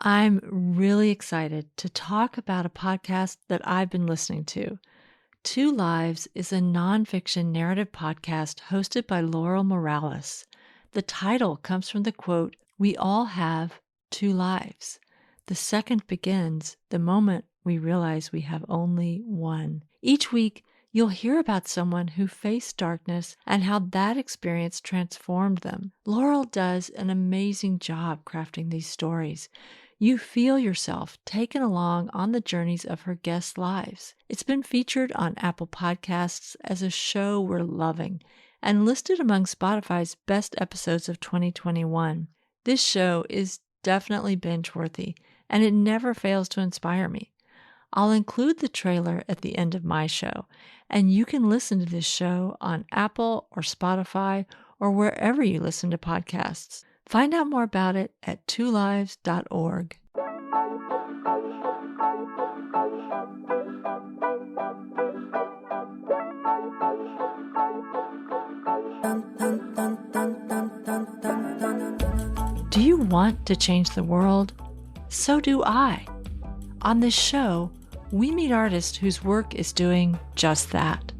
I'm really excited to talk about a podcast that I've been listening to. Two Lives is a nonfiction narrative podcast hosted by Laurel Morales. The title comes from the quote, "We all have two lives. The second begins the moment we realize we have only one." Each week, you'll hear about someone who faced darkness and how that experience transformed them. Laurel does an amazing job crafting these stories. You feel yourself taken along on the journeys of her guests' lives. It's been featured on Apple Podcasts as a show we're loving and listed among Spotify's best episodes of 2021. This show is definitely binge-worthy, and it never fails to inspire me. I'll include the trailer at the end of my show, and you can listen to this show on Apple or Spotify or wherever you listen to podcasts. Find out more about it at twolives.org. Do you want to change the world? So do I. On this show, we meet artists whose work is doing just that.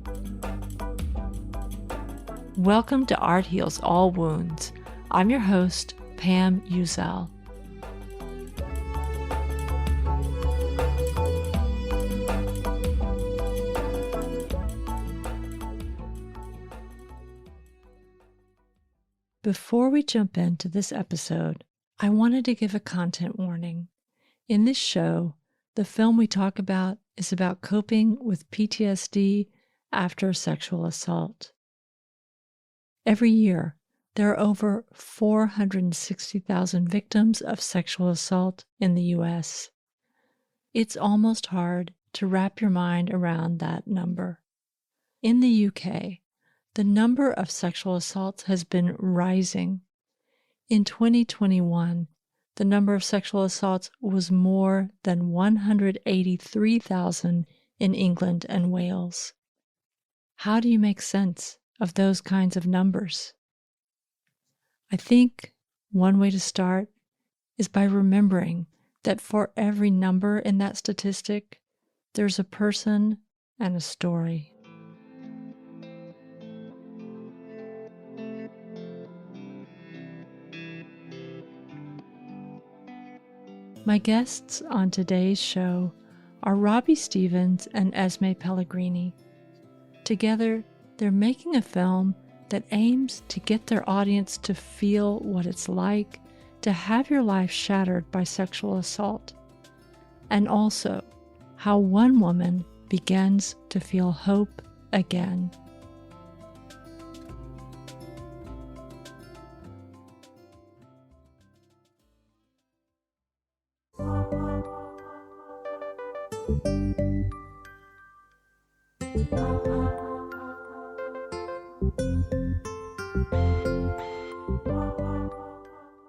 Welcome to Art Heals All Wounds. I'm your host, Pam Uzel. Before we jump into this episode, I wanted to give a content warning. In this show, the film we talk about is about coping with PTSD after sexual assault. Every year, there are over 460,000 victims of sexual assault in the U.S. It's almost hard to wrap your mind around that number. In the UK, the number of sexual assaults has been rising. In 2021, the number of sexual assaults was more than 183,000 in England and Wales. How do you make sense of those kinds of numbers? I think one way to start is by remembering that for every number in that statistic, there's a person and a story. My guests on today's show are Robbi Stevens and Esme Pellegrini. Together, they're making a film that aims to get their audience to feel what it's like to have your life shattered by sexual assault, and also how one woman begins to feel hope again.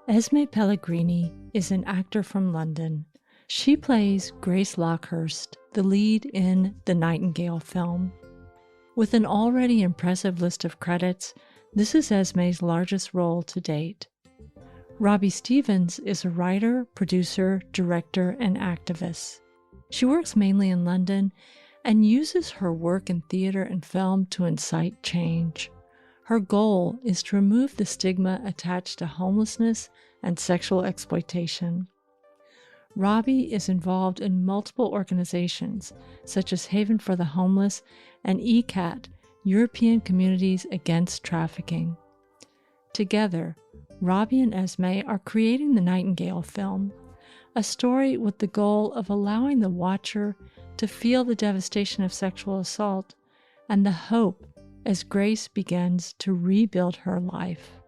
Esme Pellegrini is an actor from London. She plays Grace Lockhurst, the lead in the Nightingale film. With an already impressive list of credits, this is Esme's largest role to date. Robbi Stevens is a writer, producer, director, and activist. She works mainly in London and uses her work in theater and film to incite change. Her goal is to remove the stigma attached to homelessness and sexual exploitation. Robbi is involved in multiple organizations such as Haven for the Homeless and ECAT, European Communities Against Trafficking. Together, Robbi and Esme are creating the Nightingale film, a story with the goal of allowing the watcher to feel the devastation of sexual assault and the hope as Grace begins to rebuild her life.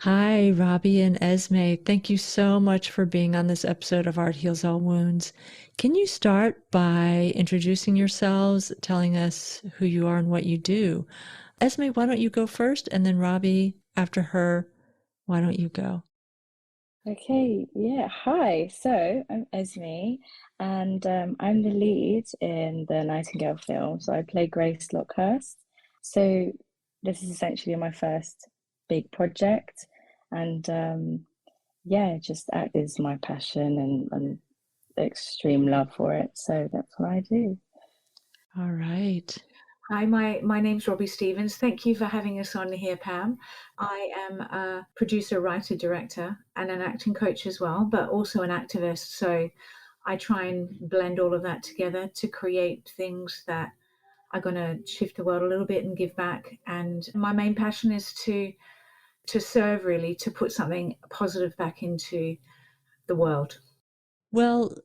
Hi, Robbi and Esme. Thank you so much for being on this episode of Art Heals All Wounds. Can you start by introducing yourselves, telling us who you are and what you do? Esme, why don't you go first? And then Robbi, after her, why don't you go? Okay, yeah. Hi. So I'm Esme, and I'm the lead in the Nightingale film. So I play Grace Lockhurst. So this is essentially my first big project, and yeah, just act is my passion and extreme love for it. So that's what I do. All right. Hi, my name's Robbi Stevens. Thank you for having us on here, Pam. I am a producer, writer, director, and an acting coach as well, but also an activist. So I try and blend all of that together to create things that are going to shift the world a little bit and give back. And my main passion is to serve, really, to put something positive back into the world. Well,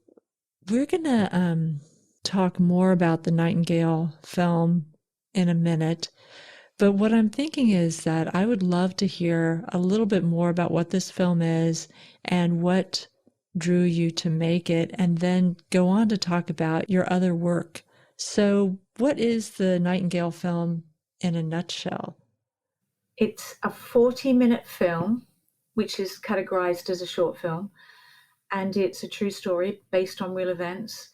we're going to talk more about the Nightingale film in a minute. But what I'm thinking is that I would love to hear a little bit more about what this film is and what drew you to make it, and then go on to talk about your other work. So, what is the Nightingale film in a nutshell? It's a 40-minute film, which is categorized as a short film, and it's a true story based on real events.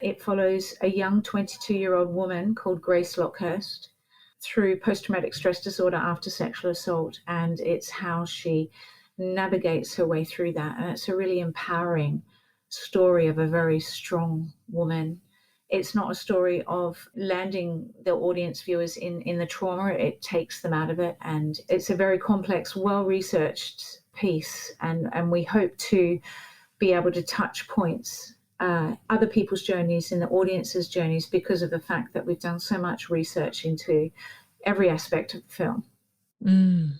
It follows a young 22-year-old woman called Grace Lockhurst through post-traumatic stress disorder after sexual assault, and it's how she navigates her way through that. And it's a really empowering story of a very strong woman. It's not a story of landing the audience viewers in the trauma. It takes them out of it, and it's a very complex, well-researched piece, and we hope to be able to touch points, other people's journeys and the audience's journeys, because of the fact that we've done so much research into every aspect of the film. Mm.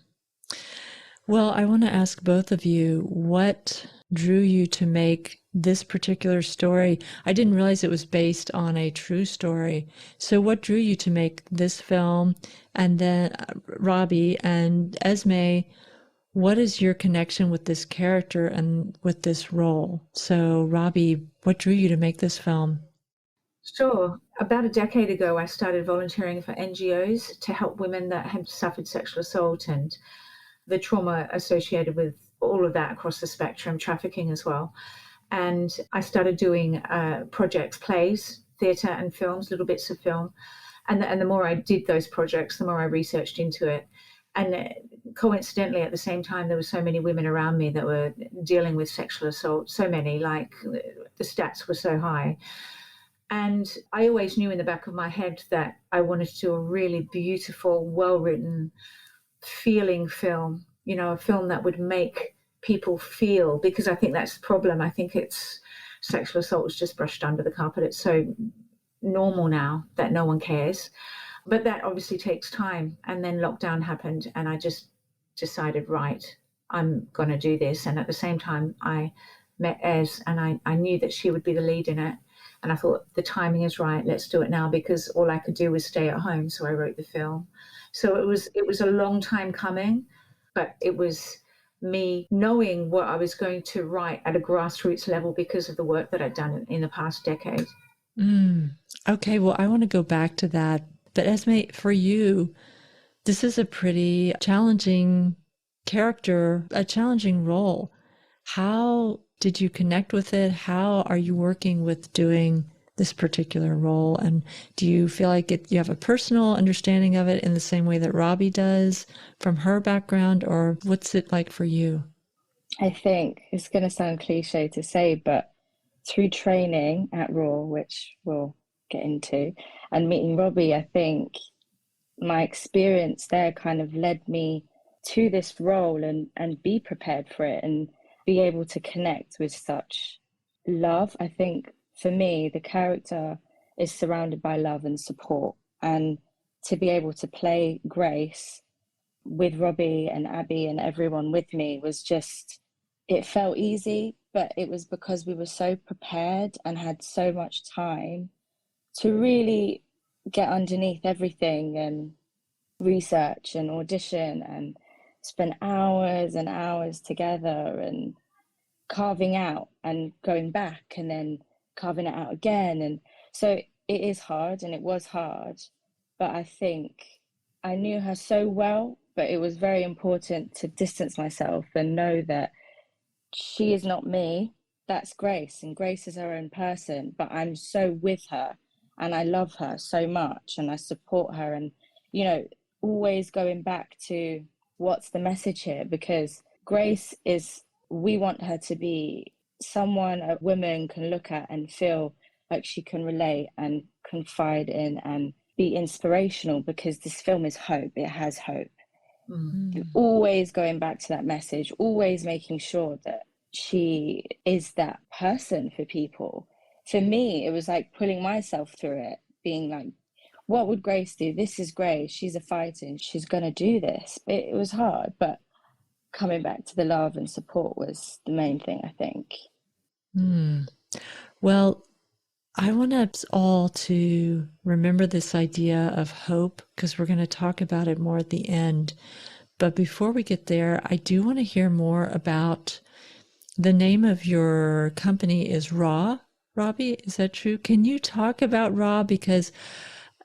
Well, I want to ask both of you, what drew you to make this particular story? I didn't realize it was based on a true story. So what drew you to make this film? And then Robbi and Esme, what is your connection with this character and with this role? So Robbi, what drew you to make this film? Sure. About a decade ago, I started volunteering for NGOs to help women that had suffered sexual assault and the trauma associated with all of that across the spectrum, trafficking as well. And I started doing projects, plays, theatre and films, little bits of film. And the more I did those projects, the more I researched into it. And coincidentally, at the same time, there were so many women around me that were dealing with sexual assault, so many, like the stats were so high. And I always knew in the back of my head that I wanted to do a really beautiful, well-written, feeling film, a film that would make people feel, because I think that's the problem. I think it's sexual assault is just brushed under the carpet. It's so normal now that no one cares. But that obviously takes time. And then lockdown happened, and I just decided, right, I'm going to do this. And at the same time, I met Ez, and I knew that she would be the lead in it. And I thought, the timing is right. Let's do it now, because all I could do was stay at home. So I wrote the film. So it was a long time coming, but it was me knowing what I was going to write at a grassroots level because of the work that I'd done in the past decade. Okay, well, I want to go back to that. But Esme, for you, this is a pretty challenging character, a challenging role. How did you connect with it? How are you working with doing this particular role? And do you feel like you have a personal understanding of it in the same way that Robbi does from her background, or what's it like for you? I think it's going to sound cliche to say, but through training at RAaW, which we'll get into, and meeting Robbi, I think my experience there kind of led me to this role and be prepared for it and be able to connect with such love. I think for me, the character is surrounded by love and support. And to be able to play Grace with Robbi and Abby and everyone with me was just, it felt easy, but it was because we were so prepared and had so much time to really get underneath everything and research and audition and spend hours and hours together and carving out and going back and then carving it out again. And so it is hard, and it was hard, but I think I knew her so well, but it was very important to distance myself and know that she is not me. That's Grace, and Grace is her own person, but I'm so with her and I love her so much and I support her. And, always going back to what's the message here, because Grace is we want her to be someone a woman can look at and feel like she can relate and confide in and be inspirational, because this film is hope. It has hope. Always going back to that message, always making sure that she is that person for people. For me, it was like pulling myself through it, being like, what would Grace do? This is Grace. She's a fighter and she's going to do this. It was hard, but coming back to the love and support was the main thing, I think. Well, I want us all to remember this idea of hope, because we're going to talk about it more at the end. But before we get there, I do want to hear more about the name of your company is RAaW. Robbi, is that true? Can you talk about RAaW? Because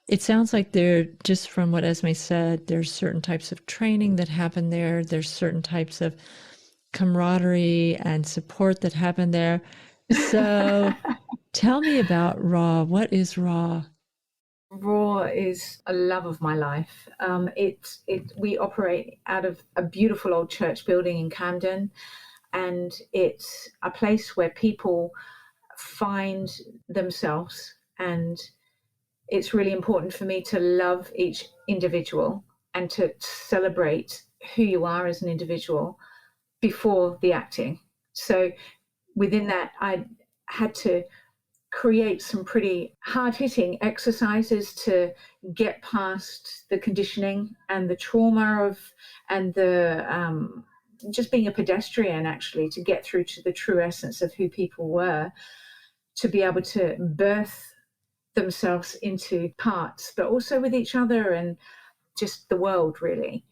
it sounds like there, just from what Esme said, there's certain types of training that happen there. There's certain types of camaraderie and support that happen there. So tell me about RAaW. What is RAaW? RAaW is a love of my life. We operate out of a beautiful old church building in Camden, and it's a place where people find themselves. And it's really important for me to love each individual and to celebrate who you are as an individual before the acting. So within that, I had to create some pretty hard-hitting exercises to get past the conditioning and the trauma of, and the just being a pedestrian, actually, to get through to the true essence of who people were, to be able to birth themselves into parts, but also with each other and just the world, really.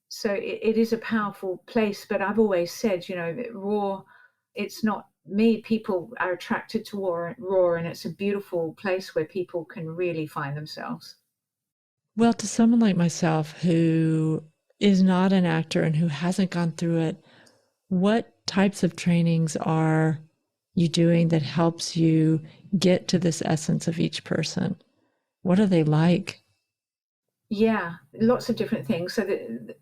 So it is a powerful place. But I've always said, you know, RAaW, it's not me. People are attracted to RAaW, and it's a beautiful place where people can really find themselves. Well, to someone like myself who is not an actor and who hasn't gone through it, what types of trainings are you doing that helps you get to this essence of each person? What are they like? Yeah, lots of different things. So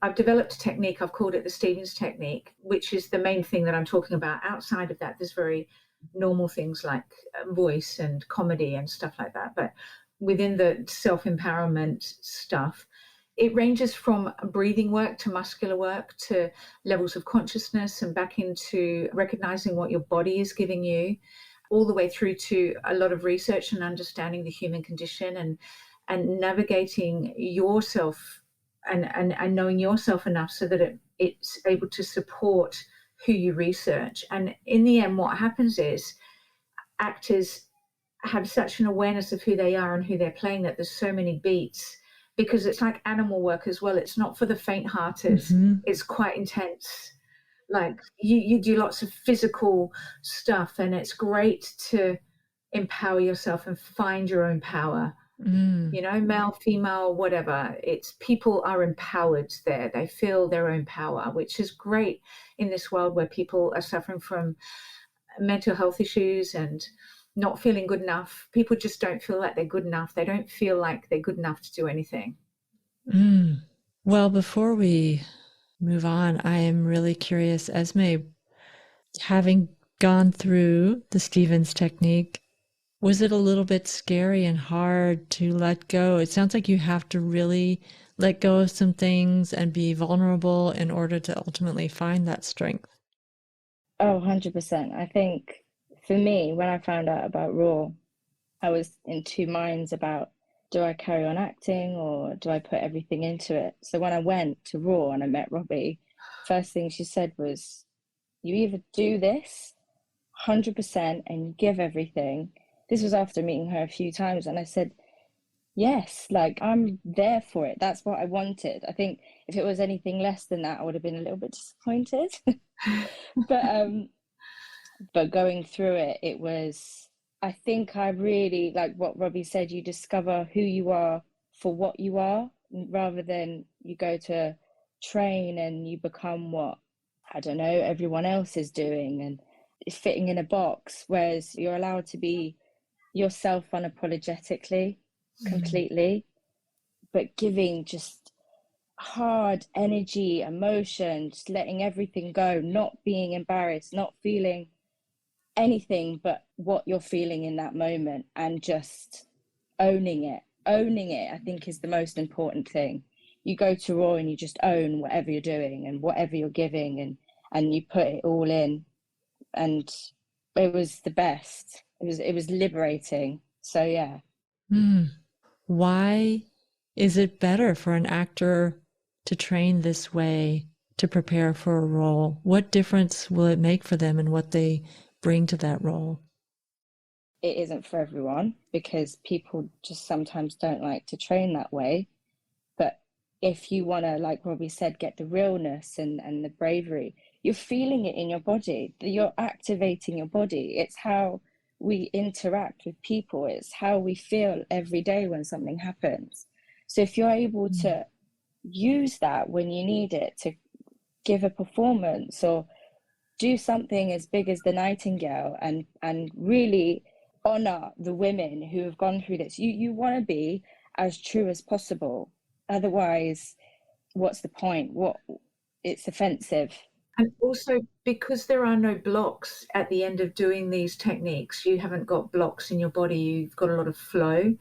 I've developed a technique, I've called it the Stevens technique, which is the main thing that I'm talking about. Outside of that, there's very normal things like voice and comedy and stuff like that. But within the self-empowerment stuff, it ranges from breathing work to muscular work to levels of consciousness and back into recognizing what your body is giving you, all the way through to a lot of research and understanding the human condition and navigating yourself and knowing yourself enough so that it's able to support who you research. And in the end, what happens is actors have such an awareness of who they are and who they're playing that there's so many beats, because it's like animal work as well. It's not for the faint-hearted. It's quite intense. Like you do lots of physical stuff, and it's great to empower yourself and find your own power. You know, male, female, whatever. It's people are empowered there. They feel their own power, which is great in this world where people are suffering from mental health issues and not feeling good enough. People just don't feel like they're good enough. They don't feel like they're good enough to do anything. Well, before we move on, I am really curious, Esme, having gone through the Stevens technique, was it a little bit scary and hard to let go? It sounds like you have to really let go of some things and be vulnerable in order to ultimately find that strength. Oh, 100%. I think for me, when I found out about RAaW, I was in two minds about, do I carry on acting or do I put everything into it? So when I went to RAaW and I met Robbi, first thing she said was, you either do this 100% and you give everything. This was after meeting her a few times, and I said, yes, like I'm there for it. That's what I wanted. I think if it was anything less than that, I would have been a little bit disappointed. But going through it, it was, I think I really, like what Robbi said, you discover who you are for what you are, rather than you go to train and you become what, I don't know, everyone else is doing and fitting in a box, whereas you're allowed to be yourself unapologetically, completely, but giving just hard energy, emotion, just letting everything go, not being embarrassed, not feeling anything but what you're feeling in that moment, and just owning it. Owning it, I think, is the most important thing. You go to RAaW and you just own whatever you're doing and whatever you're giving, and you put it all in, and it was the best. It was liberating. So yeah. Why is it better for an actor to train this way to prepare for a role? What difference will it make for them and what they bring to that role? It isn't for everyone, because people just sometimes don't like to train that way. But if you want to, like Robbi said, get the realness and the bravery, you're feeling it in your body. You're activating your body. It's how we interact with people. It's how we feel every day when something happens. So if you're able to use that when you need it to give a performance or do something as big as the Nightingale, and really honor the women who have gone through this, you want to be as true as possible. Otherwise, what's the point? It's offensive. And also, because there are no blocks at the end of doing these techniques, you haven't got blocks in your body, you've got a lot of flow.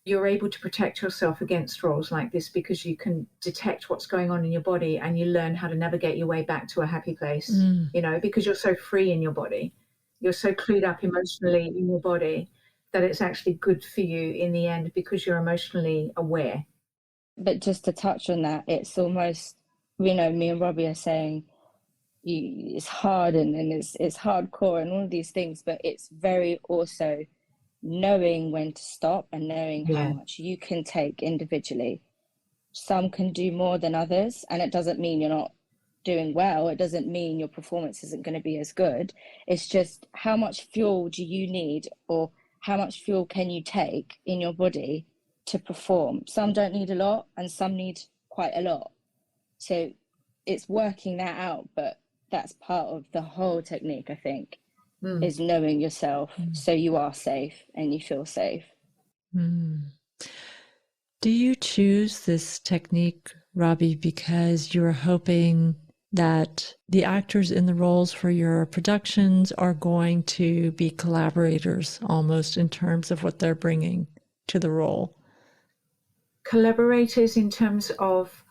You're able to protect yourself against roles like this because you can detect what's going on in your body, and you learn how to navigate your way back to a happy place, because you're so free in your body. You're so clued up emotionally in your body that it's actually good for you in the end because you're emotionally aware. But just to touch on that, it's almost, me and Robbi are saying it's hard and it's hardcore and all of these things, but it's very also knowing when to stop and knowing how much you can take individually. Some can do more than others, and it doesn't mean you're not doing well. It doesn't mean your performance isn't going to be as good. It's just how much fuel do you need, or how much fuel can you take in your body to perform. Some don't need a lot and some need quite a lot. So it's working that out, but that's part of the whole technique, I think, is knowing yourself so you are safe and you feel safe. Do you choose this technique, Robbi, because you're hoping that the actors in the roles for your productions are going to be collaborators almost in terms of what they're bringing to the role? Collaborators in terms of,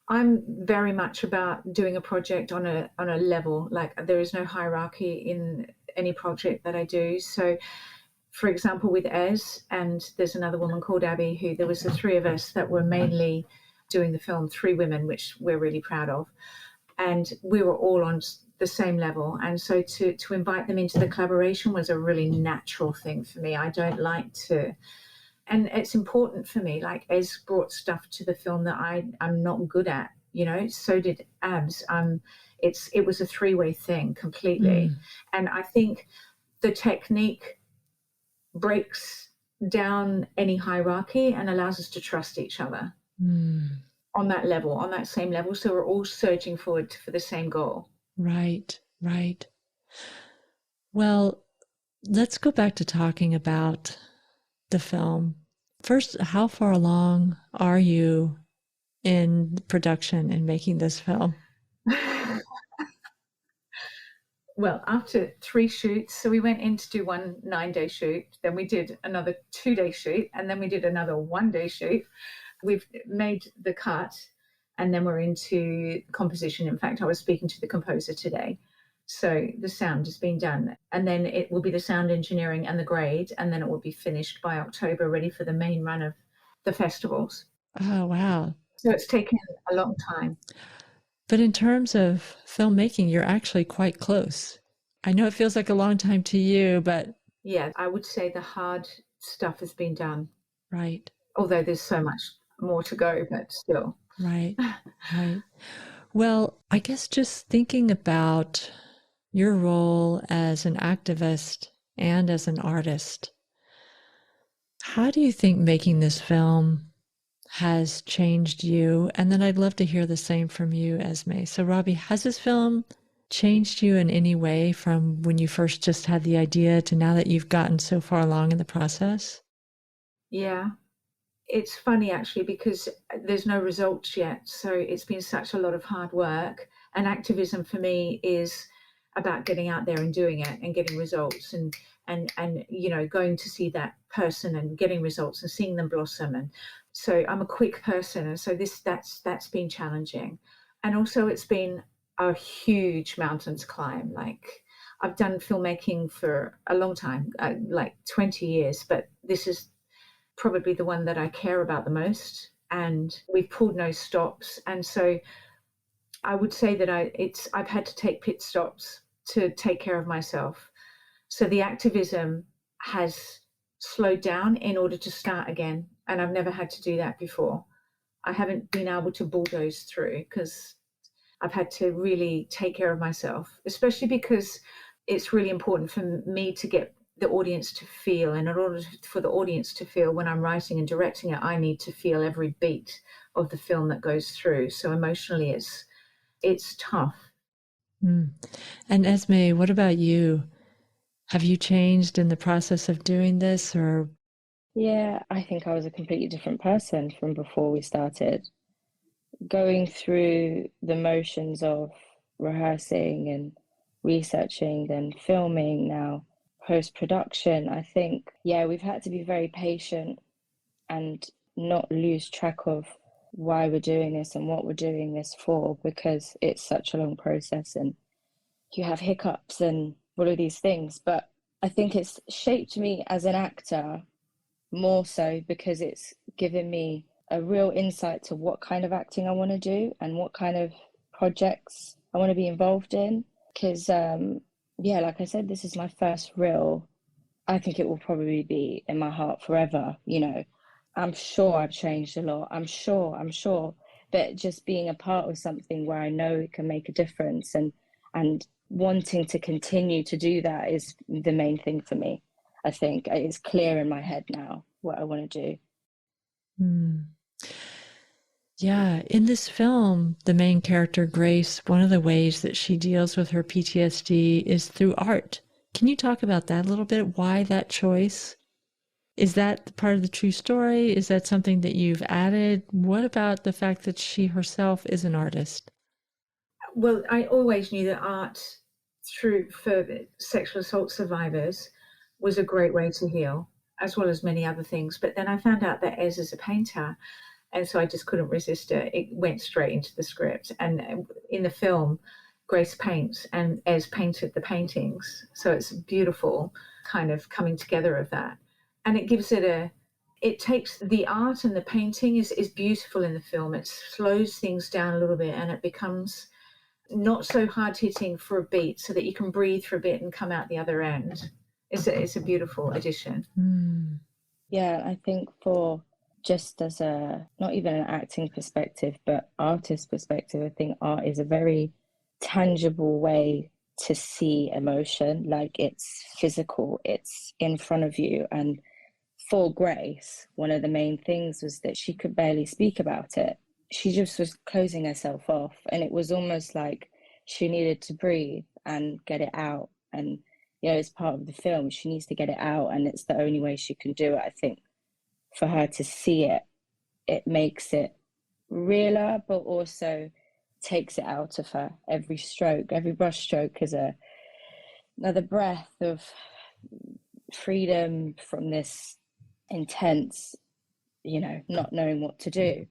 I'm very much about doing a project on a level. Like, there is no hierarchy in any project that I do. So, for example, with Ez, and there's another woman called Abby, who there was the three of us that were mainly doing the film, three women, which we're really proud of. And we were all on the same level. And so to invite them into the collaboration was a really natural thing for me. I don't like to, and it's important for me. Like, Ez brought stuff to the film that I'm not good at, so did Abs. It was a three-way thing completely. And I think the technique breaks down any hierarchy and allows us to trust each other on that level, on that same level. So we're all surging forward for the same goal. Right. Well, let's go back to talking about the film. First, how far along are you in production and making this film? Well, after 3 shoots, so we went in to do one 9-day shoot, then we did another 2-day shoot, and then we did another 1-day shoot. We've made the cut, and then we're into composition. In fact, I was speaking to the composer today. So the sound has been done, and then it will be the sound engineering and the grade, and then it will be finished by October, ready for the main run of the festivals. Oh, wow. So it's taken a long time. But in terms of filmmaking, you're actually quite close. I know it feels like a long time to you, but... Yeah, I would say the hard stuff has been done. Right. Although there's so much more to go, but still. Right. Well, I guess just thinking about your role as an activist and as an artist, how do you think making this film has changed you? And then I'd love to hear the same from you, Esme. So, Robbi, has this film changed you in any way from when you first just had the idea to now that you've gotten so far along in the process? Yeah. It's funny actually because there's no results yet. So it's been such a lot of hard work. And activism for me is about getting out there and doing it and getting results and going to see that person and getting results and seeing them blossom. And so I'm a quick person, and so that's been challenging. And also it's been a huge mountain to climb. Like, I've done filmmaking for a long time, like 20 years, but this is probably the one that I care about the most. And we've pulled no stops. And so I would say that I've had to take pit stops to take care of myself. So the activism has slowed down in order to start again. And I've never had to do that before. I haven't been able to bulldoze through because I've had to really take care of myself, especially because it's really important for me to get the audience to feel. And in order for the audience to feel when I'm writing and directing it, I need to feel every beat of the film that goes through. So emotionally, it's tough. Mm. And Esme, what about you? Have you changed in the process of doing this, or? Yeah, I think I was a completely different person from before we started. Going through the motions of rehearsing and researching and filming now, post-production, I think, yeah, we've had to be very patient and not lose track of why we're doing this and what we're doing this for, because it's such a long process and you have hiccups and all of these things. But I think it's shaped me as an actor more so because it's given me a real insight to what kind of acting I want to do and what kind of projects I want to be involved in. Because, yeah, like I said, this is my first reel. I think it will probably be in my heart forever, you know. I'm sure I've changed a lot. I'm sure. But just being a part of something where I know it can make a difference and wanting to continue to do that is the main thing for me. I think it's clear in my head now what I want to do. Mm. Yeah, in this film, the main character, Grace, one of the ways that she deals with her PTSD is through art. Can you talk about that a little bit? Why that choice? Is that part of the true story? Is that something that you've added? What about the fact that she herself is an artist? Well, I always knew that art for sexual assault survivors was a great way to heal, as well as many other things. But then I found out that Ez is a painter, and so I just couldn't resist it. It went straight into the script. And in the film, Grace paints and Ez painted the paintings. So it's a beautiful kind of coming together of that. And it gives it takes the art, and the painting is beautiful in the film. It slows things down a little bit and it becomes not so hard hitting for a beat so that you can breathe for a bit and come out the other end. It's a beautiful addition. Mm. Yeah, I think for just as a, not even an acting perspective, but artist perspective, I think art is a very tangible way to see emotion. Like, it's physical, it's in front of you. And for Grace, one of the main things was that she could barely speak about it. She just was closing herself off, and it was almost like she needed to breathe and get it out. And you know, it's part of the film, she needs to get it out, and it's the only way she can do it. I think for her to see it, it makes it realer, but also takes it out of her. Every stroke, every brush stroke is another breath of freedom from this intense, you know, not knowing what to do,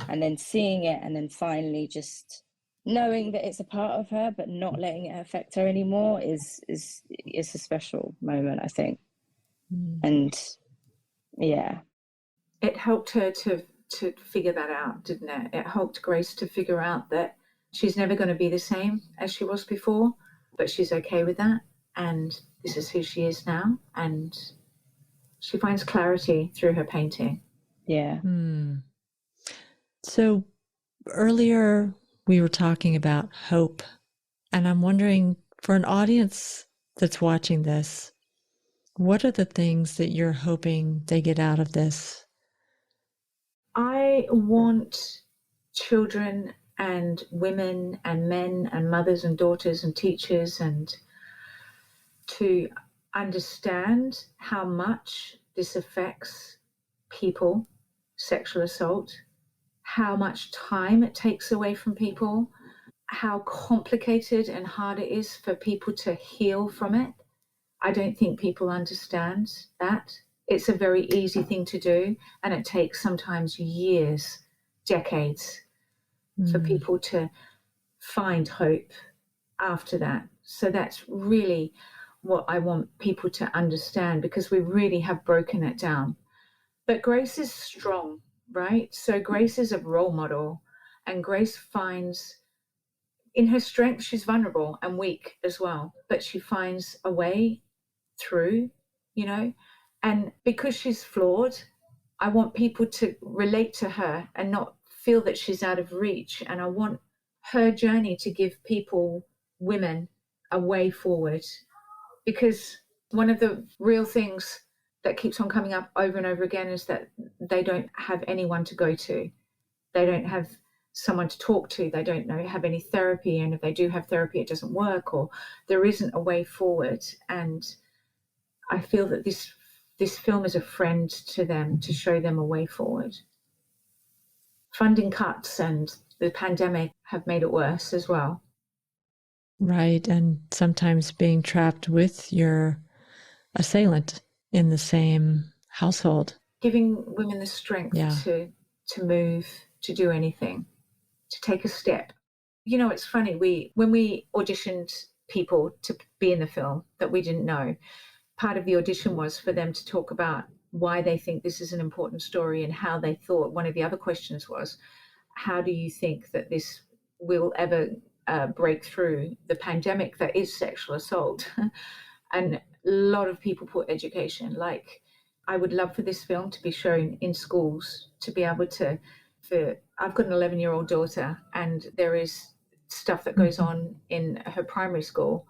and then seeing it, and then finally just knowing that it's a part of her but not letting it affect her anymore is a special moment, I think. And yeah, It helped her to figure that out, didn't it? It helped Grace to figure out that she's never going to be the same as she was before, but she's okay with that, and this is who she is now, and she finds clarity through her painting. yeah. So earlier we were talking about hope, and I'm wondering, for an audience that's watching this, what are the things that you're hoping they get out of this? I want children and women and men and mothers and daughters and teachers and to understand how much this affects people sexual assault, how much time it takes away from people, how complicated and hard it is for people to heal from it. I don't think people understand that. It's a very easy thing to do, and it takes sometimes years, decades, for people to find hope after that. So that's really what I want people to understand, because we really have broken it down. But Grace is strong, right? So Grace is a role model, and Grace finds in her strength, she's vulnerable and weak as well, but she finds a way through, you know, and because she's flawed, I want people to relate to her and not feel that she's out of reach. And I want her journey to give people, women, a way forward, because one of the real things that keeps on coming up over and over again is that they don't have anyone to go to. They don't have someone to talk to. They don't have any therapy. And if they do have therapy, it doesn't work, or there isn't a way forward. And I feel that this film is a friend to them, to show them a way forward. Funding cuts and the pandemic have made it worse as well. Right. And sometimes being trapped with your assailant in the same household. Giving women the strength to move, to do anything, to take a step. You know, it's funny, when we auditioned people to be in the film that we didn't know, part of the audition was for them to talk about why they think this is an important story and how they thought. One of the other questions was, how do you think that this will ever break through the pandemic that is sexual assault? And a lot of people put education. Like, I would love for this film to be shown in schools, to be able to, I've got an 11-year-old daughter, and there is stuff that goes on in her primary school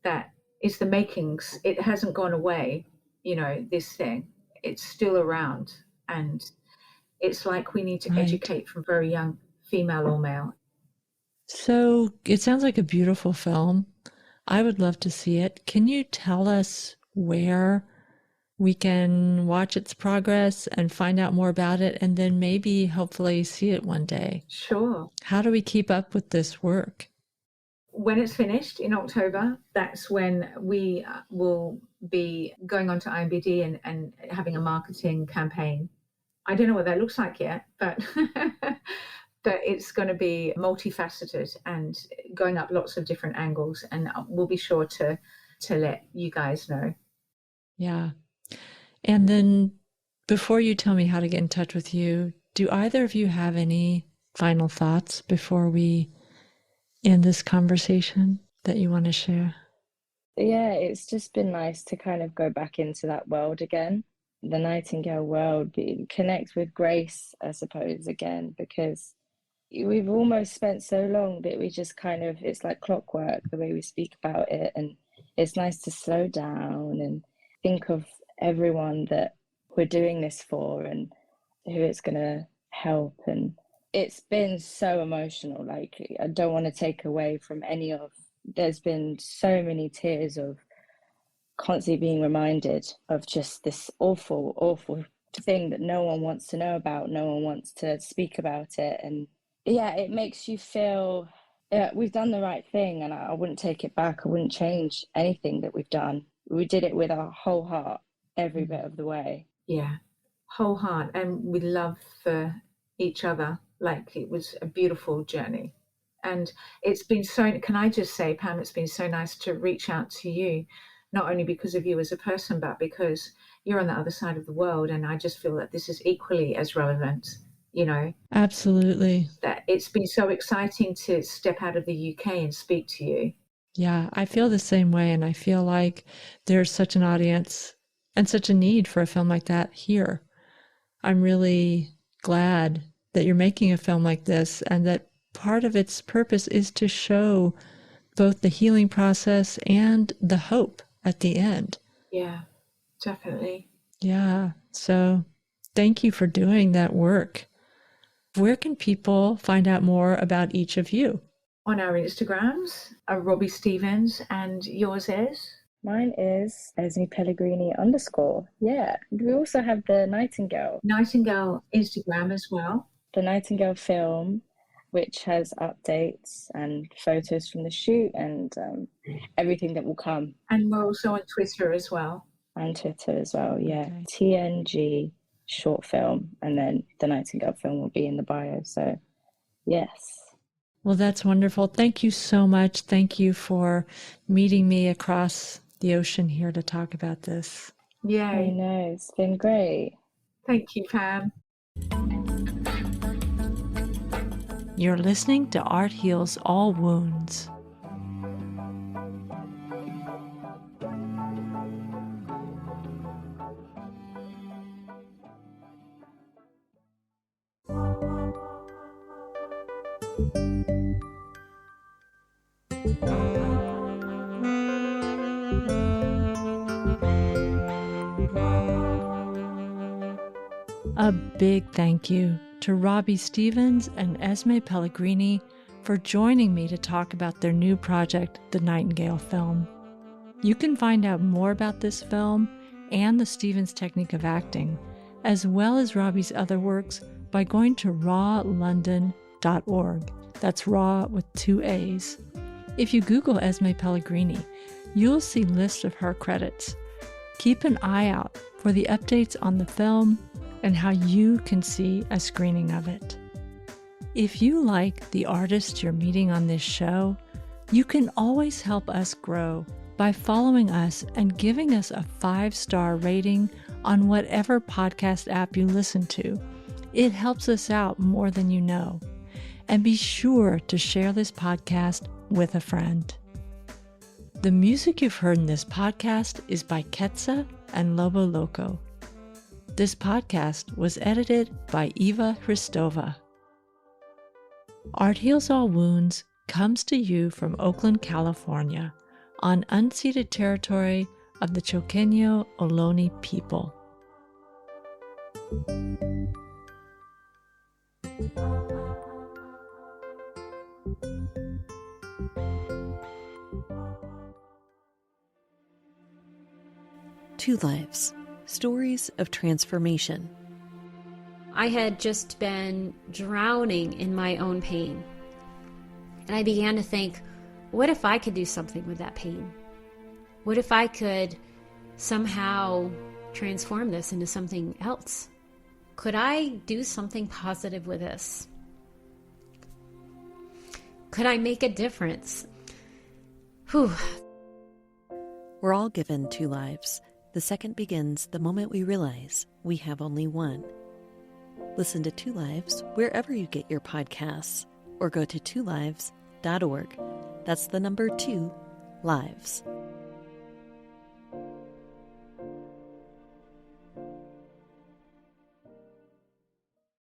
that is the makings. It hasn't gone away, you know, this thing. It's still around. And it's like we need to educate from very young, female or male. So it sounds like a beautiful film. I would love to see it. Can you tell us where we can watch its progress and find out more about it, and then maybe hopefully see it one day? Sure. How do we keep up with this work? When it's finished in October, that's when we will be going on to IMBD and having a marketing campaign. I don't know what that looks like yet, but but it's going to be multifaceted and going up lots of different angles, and we'll be sure to let you guys know. Yeah. And then before you tell me how to get in touch with you, do either of you have any final thoughts before we end this conversation that you want to share? Yeah, it's just been nice to kind of go back into that world again, the Nightingale world, connect with Grace, I suppose, again, because we've almost spent so long that we just kind of, it's like clockwork, the way we speak about it. And it's nice to slow down and think of everyone that we're doing this for and who it's going to help. And it's been so emotional. Like, I don't want to take away from there's been so many tears of constantly being reminded of just this awful, awful thing that no one wants to know about. No one wants to speak about it. And yeah, it makes you feel we've done the right thing, and I wouldn't take it back. I wouldn't change anything that we've done. We did it with our whole heart, every bit of the way. Yeah, whole heart, and with love for each other. Like, it was a beautiful journey. And it's been so, can I just say, Pam, it's been so nice to reach out to you, not only because of you as a person, but because you're on the other side of the world. And I just feel that this is equally as relevant, you know. Absolutely. That it's been so exciting to step out of the UK and speak to you. Yeah, I feel the same way. And I feel like there's such an audience and such a need for a film like that here. I'm really glad that you're making a film like this, and that part of its purpose is to show both the healing process and the hope at the end. Yeah, definitely. Yeah. So thank you for doing that work. Where can people find out more about each of you? On our Instagrams, Robbi Stevens, and yours is? Mine is Esme Pellegrini _. Yeah. We also have the Nightingale. Nightingale Instagram as well. The Nightingale film, which has updates and photos from the shoot and everything that will come. And we're also on Twitter as well. And Twitter as well, yeah. Okay. TNG short film, and then the Nightingale film will be in the bio. So, yes. Well, that's wonderful. Thank you so much. Thank you for meeting me across the ocean here to talk about this. Yay. I know, it's been great. Thank you, Pam. You're listening to Art Heals All Wounds. A big thank you to Robbi Stevens and Esme Pellegrini for joining me to talk about their new project, the Nightingale film. You can find out more about this film and the Stevens technique of acting, as well as Robbi's other works, by going to RAaWlondon.org. That's RAaW with 2 A's. If you Google Esme Pellegrini, you'll see lists of her credits. Keep an eye out for the updates on the film and how you can see a screening of it. If you like the artists you're meeting on this show, you can always help us grow by following us and giving us a 5-star rating on whatever podcast app you listen to. It helps us out more than you know. And be sure to share this podcast with a friend. The music you've heard in this podcast is by Ketsa and Lobo Loco. This podcast was edited by Eva Hristova. Art Heals All Wounds comes to you from Oakland, California, on unceded territory of the Choqueño Ohlone people. Two Lives, Stories of Transformation. I had just been drowning in my own pain. And I began to think, what if I could do something with that pain? What if I could somehow transform this into something else? Could I do something positive with this? Could I make a difference? Whew. We're all given 2 lives. The second begins the moment we realize we have only one. Listen to 2 Lives wherever you get your podcasts, or go to twolives.org. That's the number 2 lives.